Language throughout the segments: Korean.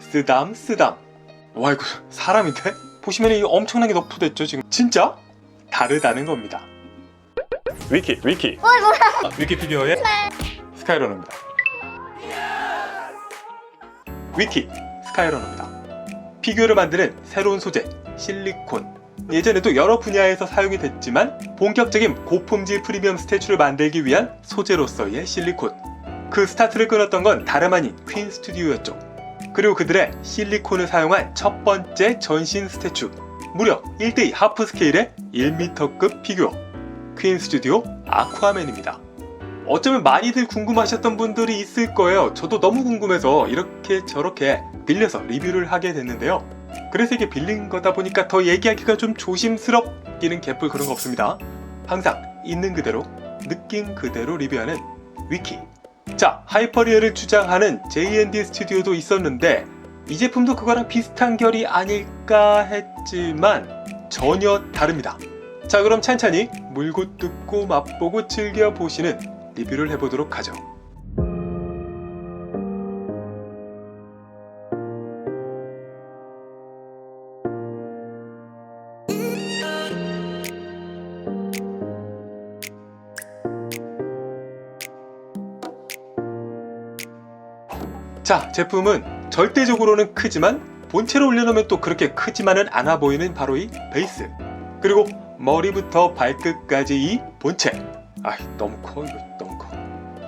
쓰담. 와, 이거 사람인데? 보시면 이 엄청나게 너프됐죠 지금. 진짜 다르다는 겁니다. 위키 뭐야? 위키피디어의 스카이러너입니다. 위키 스카이러너입니다. 피규어를 만드는 새로운 소재 실리콘. 예전에도 여러 분야에서 사용이 됐지만 본격적인 고품질 프리미엄 스태츄를 만들기 위한 소재로서의 실리콘. 그 스타트를 끊었던 건 다름 아닌 퀸 스튜디오였죠. 그리고 그들의 실리콘을 사용한 첫 번째 전신 스태츄, 무려 1:2 하프 스케일의 1m급 피규어 퀸 스튜디오 아쿠아맨입니다. 어쩌면 많이들 궁금하셨던 분들이 있을 거예요. 저도 너무 궁금해서 이렇게 저렇게 빌려서 리뷰를 하게 됐는데요. 그래서 이게 빌린 거다 보니까 더 얘기하기가 좀 조심스럽기는 개뿔 그런 거 없습니다. 항상 있는 그대로 느낀 그대로 리뷰하는 위키. 자, 하이퍼리얼을 주장하는 J&D 스튜디오도 있었는데 이 제품도 그거랑 비슷한 결이 아닐까 했지만 전혀 다릅니다. 자, 그럼 찬찬히 물고 뜯고 맛보고 즐겨보시는 리뷰를 해보도록 하죠. 자, 제품은 절대적으로는 크지만 본체를 올려놓으면 또 그렇게 크지만은 않아 보이는 바로 이 베이스, 그리고 머리부터 발끝까지 이 본체. 너무 커. 이거 너무 커.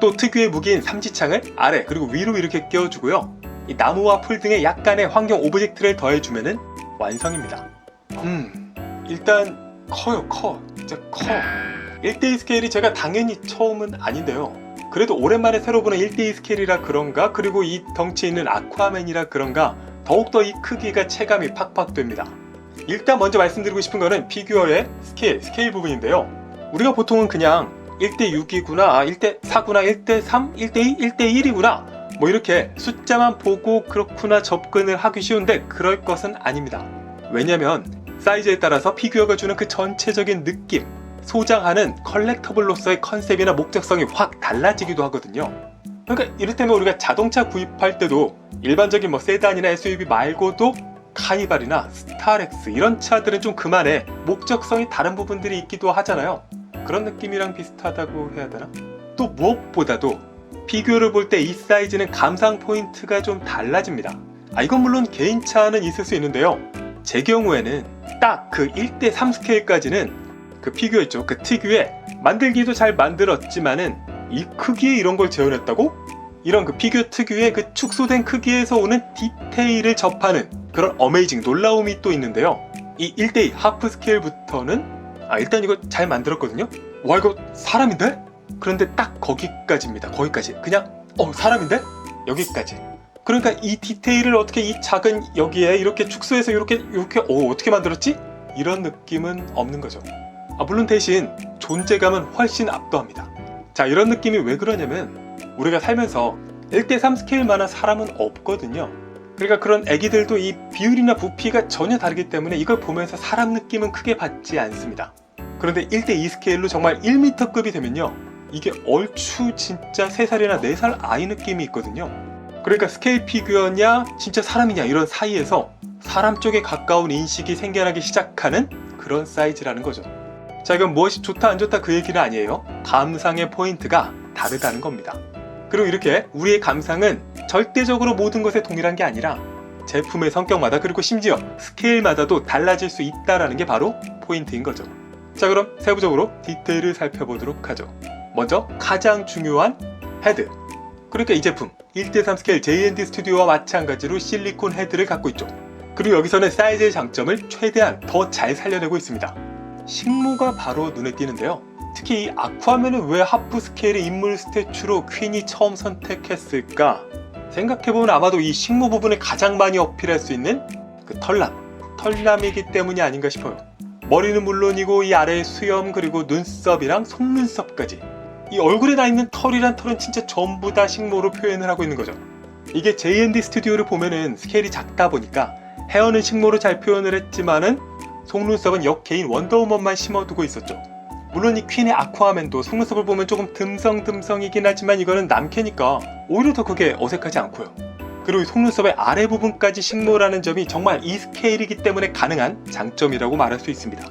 또 특유의 무기인 삼지창을 아래 그리고 위로 이렇게 끼워주고요. 이 나무와 풀 등의 약간의 환경 오브젝트를 더해주면은 완성입니다. 일단 커요. 진짜 커. 1:2 스케일이 제가 당연히 처음은 아닌데요. 그래도 오랜만에 새로 보는 1:2 스케일이라 그런가, 그리고 이 덩치 있는 아쿠아맨이라 그런가 더욱더 이 크기가 체감이 팍팍 됩니다. 일단 먼저 말씀드리고 싶은 거는 피규어의 스케일 부분인데요. 우리가 보통은 그냥 1:6이구나, 1:4구나, 1:3, 1:2, 1:1이구나 뭐 이렇게 숫자만 보고 그렇구나 접근을 하기 쉬운데 그럴 것은 아닙니다. 왜냐면 사이즈에 따라서 피규어가 주는 그 전체적인 느낌, 소장하는 컬렉터블로서의 컨셉이나 목적성이 확 달라지기도 하거든요. 그러니까 이를테면 우리가 자동차 구입할 때도 일반적인 세단이나 SUV 말고도 카니발이나 스타렉스 이런 차들은 좀 그만의 목적성이 다른 부분들이 있기도 하잖아요. 그런 느낌이랑 비슷하다고 해야 되나? 또 무엇보다도 피규어를 볼 때 이 사이즈는 감상 포인트가 좀 달라집니다. 이건 물론 개인차는 있을 수 있는데요. 제 경우에는 딱 그 1:3 스케일까지는 그 피규어 있죠. 그 특유의 만들기도 잘 만들었지만은 이 크기에 이런 걸 재현했다고? 이런 그 피규어 특유의 그 축소된 크기에서 오는 디테일을 접하는 그런 어메이징 놀라움이 또 있는데요. 이 1:2 하프 스케일부터는 일단 이거 잘 만들었거든요. 와, 이거 사람인데? 그런데 딱 거기까지입니다. 거기까지. 그냥 사람인데? 여기까지. 그러니까 이 디테일을 어떻게 이 작은 여기에 이렇게 축소해서 이렇게 어떻게 만들었지? 이런 느낌은 없는 거죠. 물론 대신 존재감은 훨씬 압도합니다. 자, 이런 느낌이 왜 그러냐면 우리가 살면서 1:3 스케일만한 사람은 없거든요. 그러니까 그런 애기들도 이 비율이나 부피가 전혀 다르기 때문에 이걸 보면서 사람 느낌은 크게 받지 않습니다. 그런데 1:2 스케일로 정말 1m급이 되면요, 이게 얼추 진짜 3살이나 4살 아이 느낌이 있거든요. 그러니까 스케일 피규어냐 진짜 사람이냐 이런 사이에서 사람 쪽에 가까운 인식이 생겨나기 시작하는 그런 사이즈라는 거죠. 자, 이건 무엇이 좋다 안 좋다 그 얘기는 아니에요. 감상의 포인트가 다르다는 겁니다. 그리고 이렇게 우리의 감상은 절대적으로 모든 것에 동일한 게 아니라 제품의 성격마다 그리고 심지어 스케일마다도 달라질 수 있다는 게 바로 포인트인 거죠. 자, 그럼 세부적으로 디테일을 살펴보도록 하죠. 먼저 가장 중요한 헤드. 그러니까 이 제품 1:3 스케일 J&D 스튜디오와 마찬가지로 실리콘 헤드를 갖고 있죠. 그리고 여기서는 사이즈의 장점을 최대한 더 잘 살려내고 있습니다. 식모가 바로 눈에 띄는데요. 특히 이 아쿠아맨은 왜 하프 스케일의 인물 스태츄로 퀸이 처음 선택했을까? 생각해보면 아마도 이 식모 부분을 가장 많이 어필할 수 있는 그 털남이기 때문이 아닌가 싶어요. 머리는 물론이고 이 아래의 수염 그리고 눈썹이랑 속눈썹까지 이 얼굴에 나 있는 털이란 털은 진짜 전부 다 식모로 표현을 하고 있는 거죠. 이게 J&D 스튜디오를 보면은 스케일이 작다 보니까 헤어는 식모로 잘 표현을 했지만은 속눈썹은 역개인 원더우먼만 심어두고 있었죠. 물론 이 퀸의 아쿠아맨도 속눈썹을 보면 조금 듬성듬성이긴 하지만 이거는 남캐니까 오히려 더 그게 어색하지 않고요. 그리고 이 속눈썹의 아래 부분까지 식물하는 점이 정말 이 스케일이기 때문에 가능한 장점이라고 말할 수 있습니다.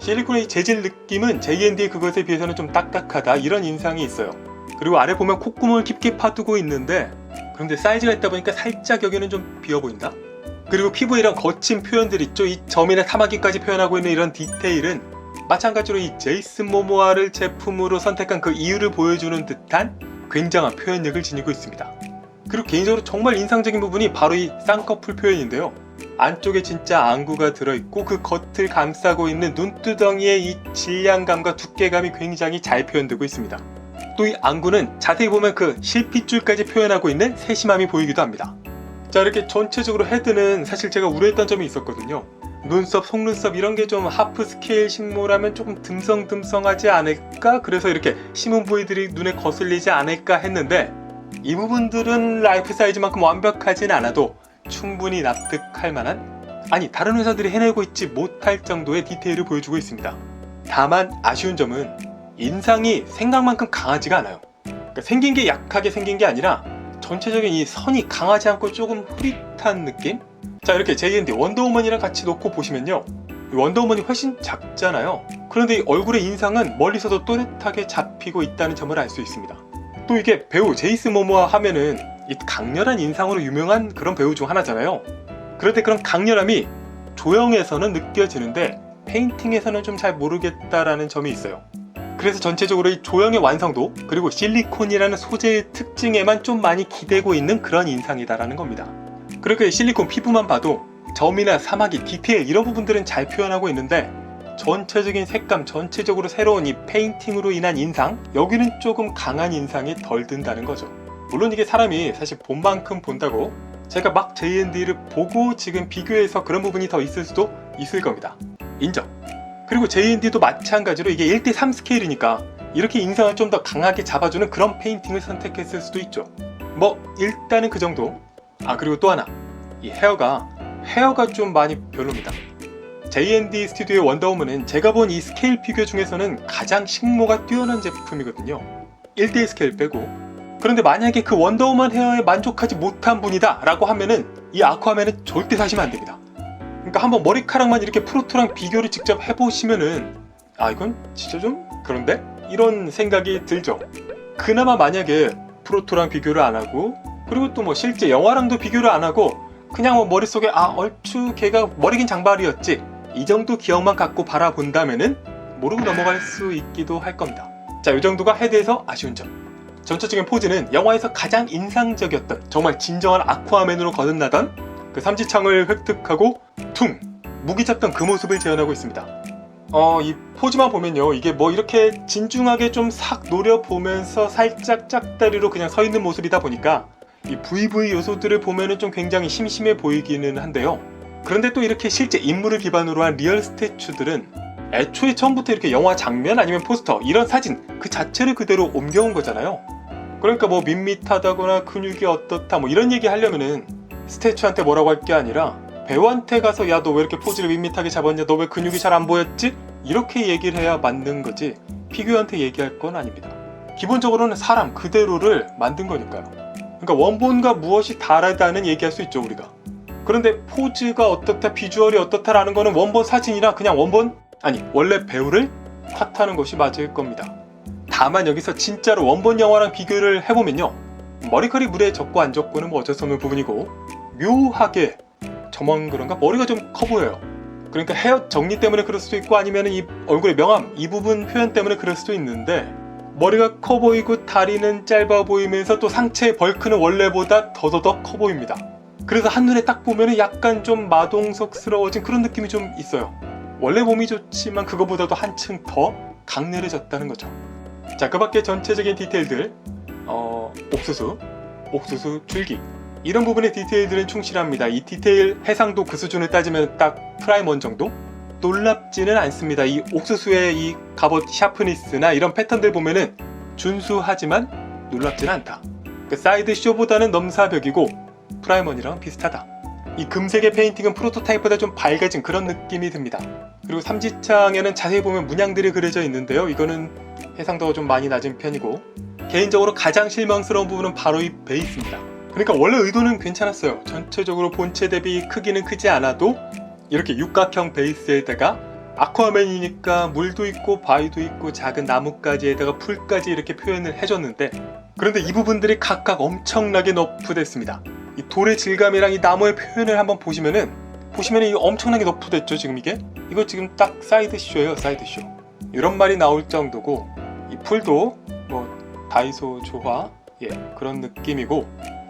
실리콘의 재질 느낌은 JND의 그것에 비해서는 좀 딱딱하다 이런 인상이 있어요. 그리고 아래 보면 콧구멍을 깊게 파두고 있는데 그런데 사이즈가 있다 보니까 살짝 여기는 좀 비어 보인다. 그리고 피부에 이런 거친 표현들 있죠. 이 점이나 타마기까지 표현하고 있는 이런 디테일은 마찬가지로 이 제이슨 모모아를 제품으로 선택한 그 이유를 보여주는 듯한 굉장한 표현력을 지니고 있습니다. 그리고 개인적으로 정말 인상적인 부분이 바로 이 쌍꺼풀 표현인데요. 안쪽에 진짜 안구가 들어있고 그 겉을 감싸고 있는 눈두덩이의 이 질량감과 두께감이 굉장히 잘 표현되고 있습니다. 또 이 안구는 자세히 보면 그 실핏줄까지 표현하고 있는 세심함이 보이기도 합니다. 자, 이렇게 전체적으로 헤드는 사실 제가 우려했던 점이 있었거든요. 눈썹, 속눈썹 이런 게 좀 하프 스케일 식물하면 조금 듬성듬성하지 않을까? 그래서 이렇게 심은 부위들이 눈에 거슬리지 않을까 했는데 이 부분들은 라이프 사이즈만큼 완벽하진 않아도 충분히 납득할 만한, 아니 다른 회사들이 해내고 있지 못할 정도의 디테일을 보여주고 있습니다. 다만 아쉬운 점은 인상이 생각만큼 강하지가 않아요. 그러니까 생긴 게 약하게 생긴 게 아니라 전체적인 이 선이 강하지 않고 조금 흐릿한 느낌? 자, 이렇게 JND 원더우먼이랑 같이 놓고 보시면요, 원더우먼이 훨씬 작잖아요. 그런데 이 얼굴의 인상은 멀리서도 또렷하게 잡히고 있다는 점을 알 수 있습니다. 또 이게 배우 제이슨 모모아 하면은 이 강렬한 인상으로 유명한 그런 배우 중 하나잖아요. 그런데 그런 강렬함이 조형에서는 느껴지는데 페인팅에서는 좀 잘 모르겠다라는 점이 있어요. 그래서 전체적으로 이 조형의 완성도 그리고 실리콘이라는 소재의 특징에만 좀 많이 기대고 있는 그런 인상이다라는 겁니다. 그렇게 실리콘 피부만 봐도 점이나 사마귀, 디테일 이런 부분들은 잘 표현하고 있는데 전체적인 색감, 전체적으로 새로운 이 페인팅으로 인한 인상, 여기는 조금 강한 인상이 덜 든다는 거죠. 물론 이게 사람이 사실 본 만큼 본다고 제가 막 JND를 보고 지금 비교해서 그런 부분이 더 있을 수도 있을 겁니다. 인정. 그리고 JND도 마찬가지로 이게 1:3 스케일이니까 이렇게 인상을 좀 더 강하게 잡아주는 그런 페인팅을 선택했을 수도 있죠. 뭐 일단은 그 정도. 아, 그리고 또 하나, 이 헤어가 좀 많이 별로입니다. JND 스튜디오의 원더우먼은 제가 본 이 스케일 피규어 중에서는 가장 식모가 뛰어난 제품이거든요. 1:1 스케일 빼고. 그런데 만약에 그 원더우먼 헤어에 만족하지 못한 분이다 라고 하면은 이 아쿠아맨은 절대 사시면 안 됩니다. 그러니까 한번 머리카락만 이렇게 프로토랑 비교를 직접 해보시면은 아, 이건 진짜 좀 그런데? 이런 생각이 들죠. 그나마 만약에 프로토랑 비교를 안 하고 그리고 또 뭐 실제 영화랑도 비교를 안 하고 그냥 뭐 머릿속에 아, 얼추 걔가 머리긴 장발이었지 이 정도 기억만 갖고 바라본다면은 모르고 넘어갈 수 있기도 할 겁니다. 자, 이 정도가 헤드에서 아쉬운 점. 전체적인 포즈는 영화에서 가장 인상적이었던 정말 진정한 아쿠아맨으로 거듭나던 그 삼지창을 획득하고 퉁! 무기 잡던 그 모습을 재현하고 있습니다. 이 포즈만 보면요, 이게 뭐 이렇게 진중하게 좀 싹 노려보면서 살짝 짝다리로 그냥 서 있는 모습이다 보니까 이 VV 요소들을 보면은 좀 굉장히 심심해 보이기는 한데요. 그런데 또 이렇게 실제 인물을 기반으로 한 리얼 스태츄들은 애초에 처음부터 이렇게 영화 장면 아니면 포스터 이런 사진 그 자체를 그대로 옮겨온 거잖아요. 그러니까 뭐 밋밋하다거나 근육이 어떻다 뭐 이런 얘기 하려면은 스태츄한테 뭐라고 할 게 아니라 배우한테 가서 야, 너 왜 이렇게 포즈를 밋밋하게 잡았냐, 너 왜 근육이 잘 안 보였지? 이렇게 얘기를 해야 맞는 거지 피규어한테 얘기할 건 아닙니다. 기본적으로는 사람 그대로를 만든 거니까요. 그러니까 원본과 무엇이 다르다는 얘기할 수 있죠, 우리가. 그런데 포즈가 어떻다, 비주얼이 어떻다라는 거는 원본 사진이나 그냥 원래 배우를 탓하는 것이 맞을 겁니다. 다만 여기서 진짜로 원본 영화랑 비교를 해보면요, 머리컬이 물에 젖고 안 젖고는 뭐 어쩔 수 없는 부분이고 묘하게 저만 그런가 머리가 좀 커 보여요. 그러니까 헤어 정리 때문에 그럴 수도 있고 아니면 이 얼굴의 명암 이 부분 표현 때문에 그럴 수도 있는데 머리가 커 보이고 다리는 짧아 보이면서 또 상체의 벌크는 원래보다 더더더 커 보입니다. 그래서 한눈에 딱 보면 약간 좀 마동석스러워진 그런 느낌이 좀 있어요. 원래 몸이 좋지만 그거보다도 한층 더 강렬해졌다는 거죠. 자, 그 밖에 전체적인 디테일들, 옥수수 줄기 이런 부분의 디테일들은 충실합니다. 이 디테일 해상도 그 수준을 따지면 딱 프라이먼 정도? 놀랍지는 않습니다. 이 옥수수의 이 갑옷 샤프니스나 이런 패턴들 보면은 준수하지만 놀랍지는 않다. 그 사이드 쇼보다는 넘사벽이고 프라이먼이랑 비슷하다. 이 금색의 페인팅은 프로토타입보다 좀 밝아진 그런 느낌이 듭니다. 그리고 삼지창에는 자세히 보면 문양들이 그려져 있는데요, 이거는 해상도가 좀 많이 낮은 편이고 개인적으로 가장 실망스러운 부분은 바로 이 베이스입니다. 그러니까 원래 의도는 괜찮았어요. 전체적으로 본체 대비 크기는 크지 않아도 이렇게 육각형 베이스에다가 아쿠아맨이니까 물도 있고 바위도 있고 작은 나뭇가지에다가 풀까지 이렇게 표현을 해줬는데, 그런데 이 부분들이 각각 엄청나게 너프됐습니다. 이 돌의 질감이랑 이 나무의 표현을 한번 보시면은 이게 엄청나게 너프됐죠. 지금 이거 지금 딱 사이드쇼예요. 사이드쇼. 이런 말이 나올 정도고, 이 풀도 뭐 다이소 조화 그런 느낌이고,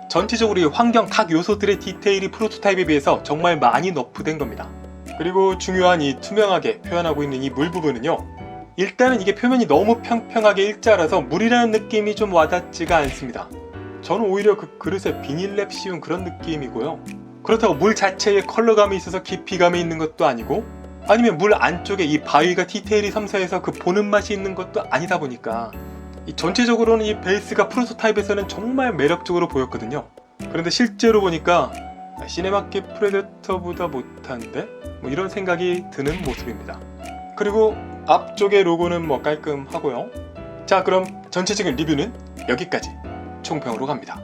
전체적으로 이 환경 각 요소들의 디테일이 프로토타입에 비해서 정말 많이 너프된 겁니다. 그리고 중요한 이 투명하게 표현하고 있는 이 물 부분은요, 일단은 이게 표면이 너무 평평하게 일자라서 물이라는 느낌이 좀 와닿지가 않습니다. 저는 오히려 그 그릇에 비닐랩 씌운 그런 느낌이고요. 그렇다고 물 자체에 컬러감이 있어서 깊이감이 있는 것도 아니고, 아니면 물 안쪽에 이 바위가 디테일이 섬세해서 그 보는 맛이 있는 것도 아니다 보니까 이 전체적으로는 이 베이스가 프로토타입에서는 정말 매력적으로 보였거든요. 그런데 실제로 보니까 시네마켓 프레데터보다 못한데? 뭐 이런 생각이 드는 모습입니다. 그리고 앞쪽의 로고는 뭐 깔끔하고요. 자, 그럼 전체적인 리뷰는 여기까지. 총평으로 갑니다.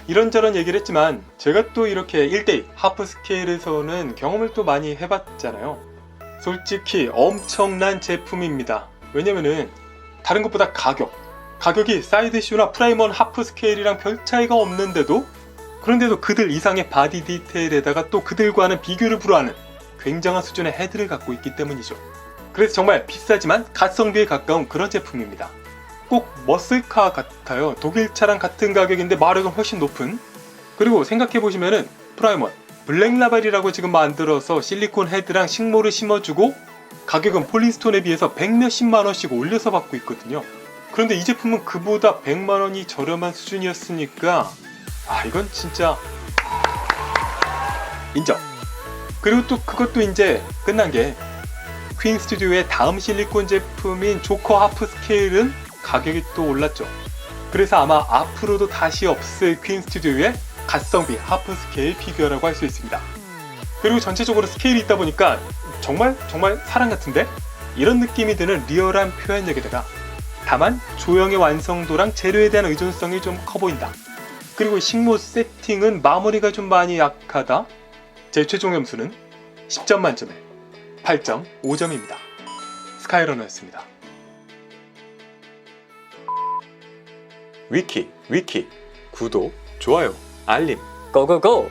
이런저런 얘기를 했지만 제가 또 이렇게 1대1 하프 스케일에서는 경험을 또 많이 해봤잖아요. 솔직히 엄청난 제품입니다. 왜냐면은 다른 것보다 가격이 사이드쇼나 프라이먼 하프 스케일이랑 별 차이가 없는데도, 그런데도 그들 이상의 바디 디테일에다가 또 그들과는 비교를 불허하는 굉장한 수준의 헤드를 갖고 있기 때문이죠. 그래서 정말 비싸지만 가성비에 가까운 그런 제품입니다. 꼭 머슬카 같아요. 독일차랑 같은 가격인데 마력은 훨씬 높은. 그리고 생각해보시면은 프라이먼 블랙라벨이라고 지금 만들어서 실리콘 헤드랑 식모를 심어주고 가격은 폴리스톤에 비해서 100몇십만원씩 올려서 받고 있거든요. 그런데 이 제품은 그보다 100만원이 저렴한 수준이었으니까 이건 진짜 인정. 그리고 또 그것도 이제 끝난 게, 퀸 스튜디오의 다음 실리콘 제품인 조커 하프 스케일은 가격이 또 올랐죠. 그래서 아마 앞으로도 다시 없을 퀸 스튜디오의 가성비 하프 스케일 피규어라고 할 수 있습니다. 그리고 전체적으로 스케일이 있다 보니까 정말 사람 같은데? 이런 느낌이 드는 리얼한 표현력에다가 다만 조형의 완성도랑 재료에 대한 의존성이 좀 커 보인다. 그리고 식모 세팅은 마무리가 좀 많이 약하다. 제 최종 점수는 10점 만점에 8.5점입니다. 스카이러너였습니다. 위키 구독, 좋아요, 알림 고고고!